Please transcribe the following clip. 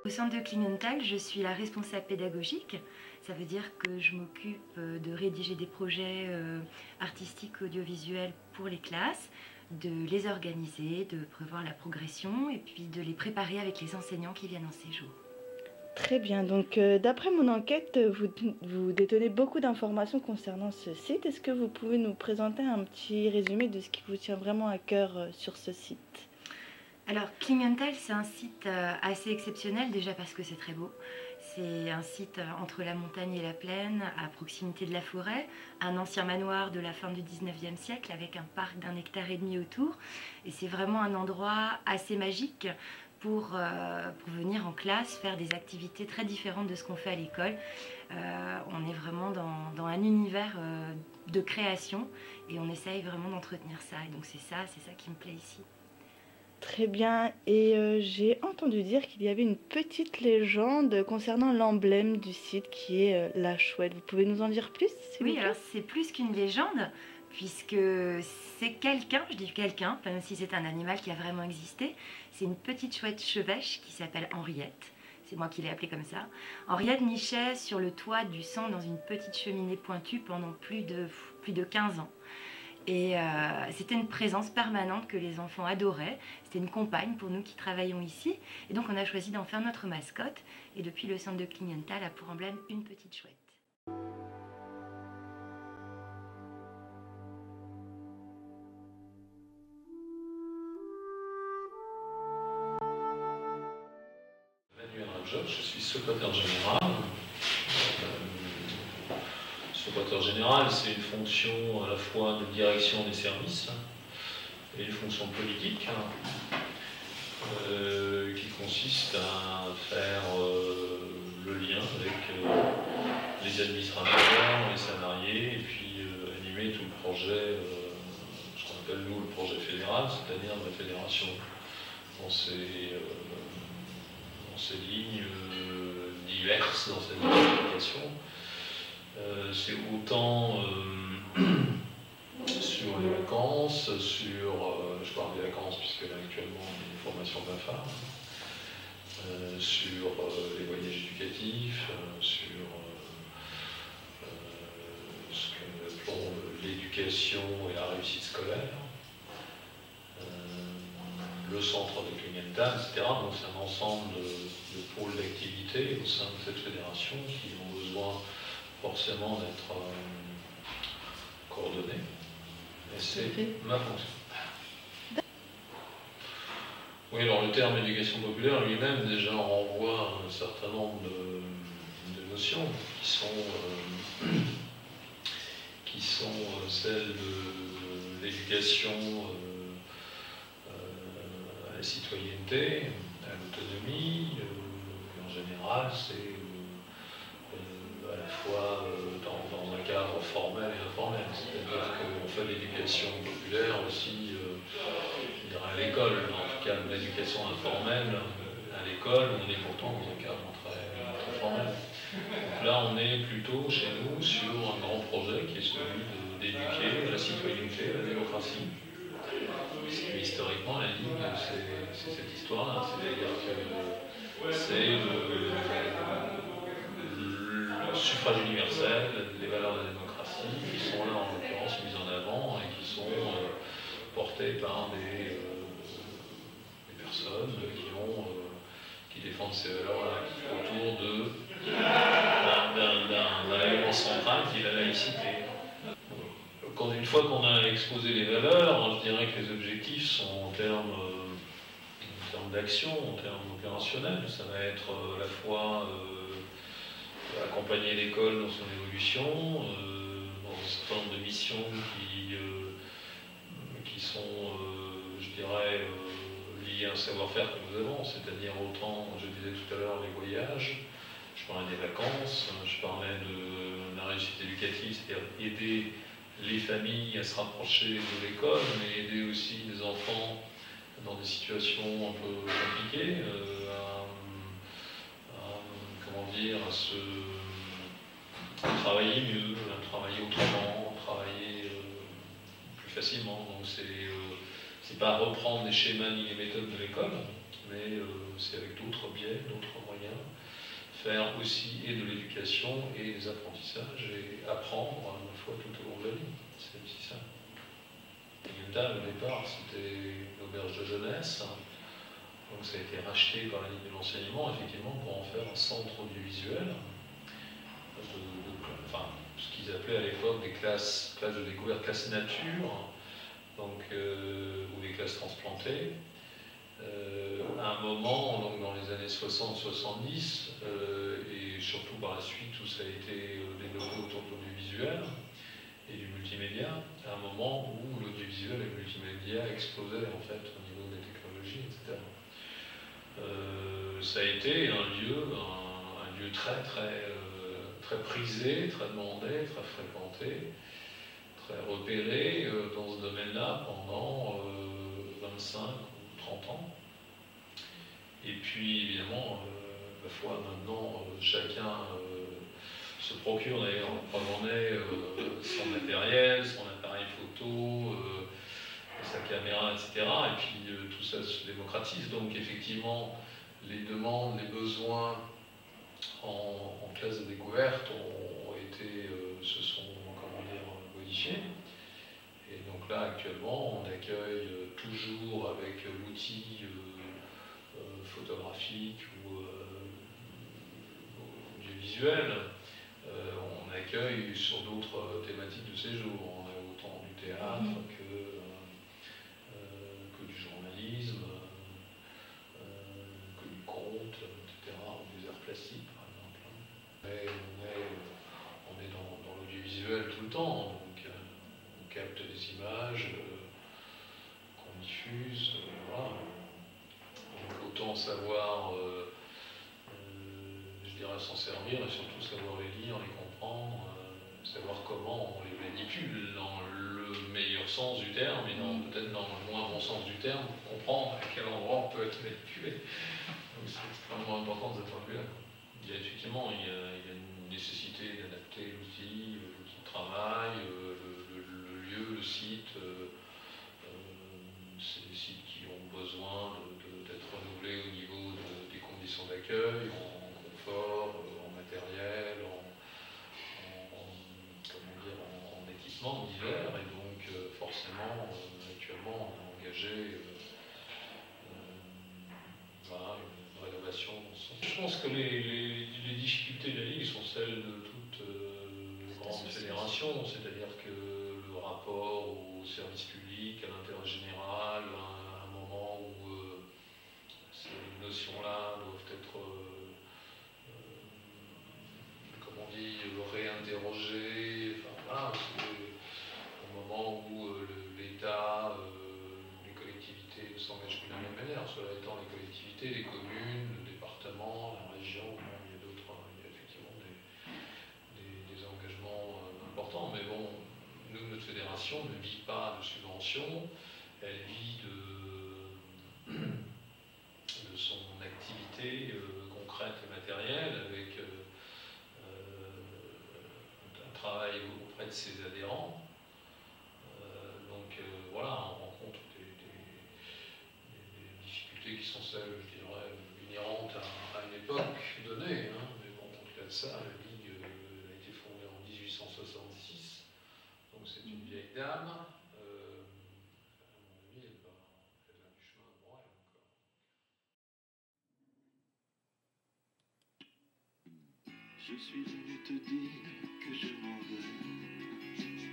Au centre de Klingenthal, je suis la responsable pédagogique. Ça veut dire que je m'occupe de rédiger des projets artistiques audiovisuels pour les classes, de les organiser, de prévoir la progression et puis de les préparer avec les enseignants qui viennent en séjour. Très bien, donc d'après mon enquête, vous détenez beaucoup d'informations concernant ce site. Est-ce que vous pouvez nous présenter un petit résumé de ce qui vous tient vraiment à cœur sur ce site? Alors Klingenthal, c'est un site assez exceptionnel déjà parce que c'est très beau. C'est un site entre la montagne et la plaine, à proximité de la forêt, un ancien manoir de la fin du 19e siècle avec un parc d'1,5 hectare autour. Et c'est vraiment un endroit assez magique pour venir en classe, faire des activités très différentes de ce qu'on fait à l'école. On est vraiment dans un univers de création et on essaye vraiment d'entretenir ça. Et donc c'est ça qui me plaît ici. Très bien, et j'ai entendu dire qu'il y avait une petite légende concernant l'emblème du site qui est la chouette. Vous pouvez nous en dire plus, s'il vous Oui, plaît? alors c'est plus qu'une légende, puisque c'est quelqu'un, je dis quelqu'un, même si c'est un animal qui a vraiment existé, c'est une petite chouette chevêche qui s'appelle Henriette. C'est moi qui l'ai appelée comme ça. Henriette nichait sur le toit du centre dans une petite cheminée pointue pendant plus de 15 ans. Et c'était une présence permanente que les enfants adoraient. C'était une compagne pour nous qui travaillons ici. Et donc on a choisi d'en faire notre mascotte. Et depuis, le centre de Klingenthal a pour emblème une petite chouette. Je suis secrétaire général. Secrétaire général, c'est une fonction à la fois de direction des services et une fonction politique qui consiste à faire le lien avec les administrateurs, les salariés, et puis animer tout le projet, ce qu'on appelle nous le projet fédéral, c'est-à-dire la fédération dans ses lignes diverses, dans ses applications. C'est autant sur les vacances, je parle des vacances puisque là actuellement il y a une formation BAFA, sur les voyages éducatifs, sur ce que nous appelons l'éducation et la réussite scolaire, le centre de Klingenthal, etc. Donc c'est un ensemble de pôles d'activité au sein de cette fédération qui ont besoin forcément d'être coordonnés. Et c'est ma fonction. Oui, alors le terme éducation populaire lui-même déjà renvoie à un certain nombre de notions qui sont celles de l'éducation à la citoyenneté, à l'autonomie. En général, c'est à la fois dans un cadre formel et informel. C'est-à-dire qu'on fait de l'éducation populaire aussi, je dirais à l'école, en tout cas de l'éducation informelle à l'école, on est pourtant dans un cadre très formel. Donc là, on est plutôt chez nous sur un grand projet qui est celui d'éduquer la citoyenneté, la démocratie. Parce que historiquement, la Ligue, c'est cette histoire-là. C'est-à-dire que c'est le suffrage universel, les valeurs de la démocratie, qui sont là en l'occurrence mises en avant et qui sont portées par des personnes qui défendent ces valeurs-là autour d'un élément central qui est la laïcité. Une fois qu'on a exposé les valeurs, je dirais que les objectifs sont en termes d'action, en termes opérationnels. Ça va être à la fois accompagner l'école dans son évolution, dans un certain nombre de missions qui sont, je dirais, liées à un savoir-faire que nous avons, c'est-à-dire autant, je disais tout à l'heure, les voyages, je parlais des vacances, je parlais de la réussite éducative, c'est-à-dire aider les familles à se rapprocher de l'école, mais aider aussi les enfants dans des situations un peu compliquées, à travailler mieux, à travailler autrement, à travailler plus facilement. Donc c'est pas reprendre les schémas ni les méthodes de l'école, mais c'est avec d'autres biais, d'autres moyens. moyen, faire aussi et de l'éducation et des apprentissages et apprendre à la fois tout au long de la vie. C'est aussi ça. Lingenthal, au départ, c'était une auberge de jeunesse. Donc ça a été racheté par la Ligue de l'enseignement, effectivement, pour en faire un centre audiovisuel. Enfin, ce qu'ils appelaient à l'époque des classes de découverte, classes nature, donc, ou des classes transplantées. À un moment, donc dans les années 60-70, et surtout par la suite où ça a été développé autour de l'audiovisuel et du multimédia, à un moment où l'audiovisuel et le multimédia explosaient en fait au niveau des technologies, etc. Ça a été un lieu très prisé, très demandé, très fréquenté, très repéré dans ce domaine-là pendant 25 ou 30 ans. Et puis évidemment, la foi maintenant, chacun se procure d'ailleurs, preuve en est, son matériel, son appareil photo, sa caméra, etc. Et puis tout ça se démocratise. Donc effectivement, les demandes, les besoins en classe de découverte se sont, comment dire, modifiés. Et donc là, actuellement, on accueille toujours avec l'outil photographique ou audiovisuel, on accueille sur d'autres thématiques de séjour. On a autant du théâtre que du journalisme, que du conte, etc., ou des arts plastiques, par exemple. Mais on est dans l'audiovisuel tout le temps, donc on capte des images qu'on diffuse, voilà. Donc autant savoir, je dirais, s'en servir, et surtout savoir les lire, les comprendre, savoir comment on les manipule dans le meilleur sens du terme, et peut-être dans le moins bon sens du terme, pour comprendre à quel endroit on peut être manipulé. Donc c'est extrêmement important de ce point de vue-là. Effectivement, il y a une nécessité d'adapter l'outil de travail, le lieu, le site. C'est des sites qui ont besoin d'être renouvelés au niveau des conditions d'accueil, en confort, en matériel, en équipement divers, et donc forcément, actuellement, on a engagé voilà, une rénovation dans ce sens. Je pense que les difficultés de la Ligue sont celles de toute grande fédération, c'est-à-dire que le rapport au service public, à l'intérêt général, à un moment où ces notions-là doivent être, comment on dit, réinterrogées. Enfin, voilà, c'est un moment où l'État, les collectivités ne s'engagent plus de la même manière, cela étant les collectivités, les communes, le département, la région, il y a effectivement des engagements importants, mais bon, nous, notre fédération ne vit pas de subventions, elle vit de son activité concrète et matérielle, avec un travail auprès de ses adhérents. Donc voilà, on rencontre des difficultés qui sont celles, je dirais, inhérentes à une époque donnée, hein, mais bon, au-delà de ça, la Ligue a été fondée en 1866, donc c'est une vieille dame. Je suis venu te dire que je m'en vais.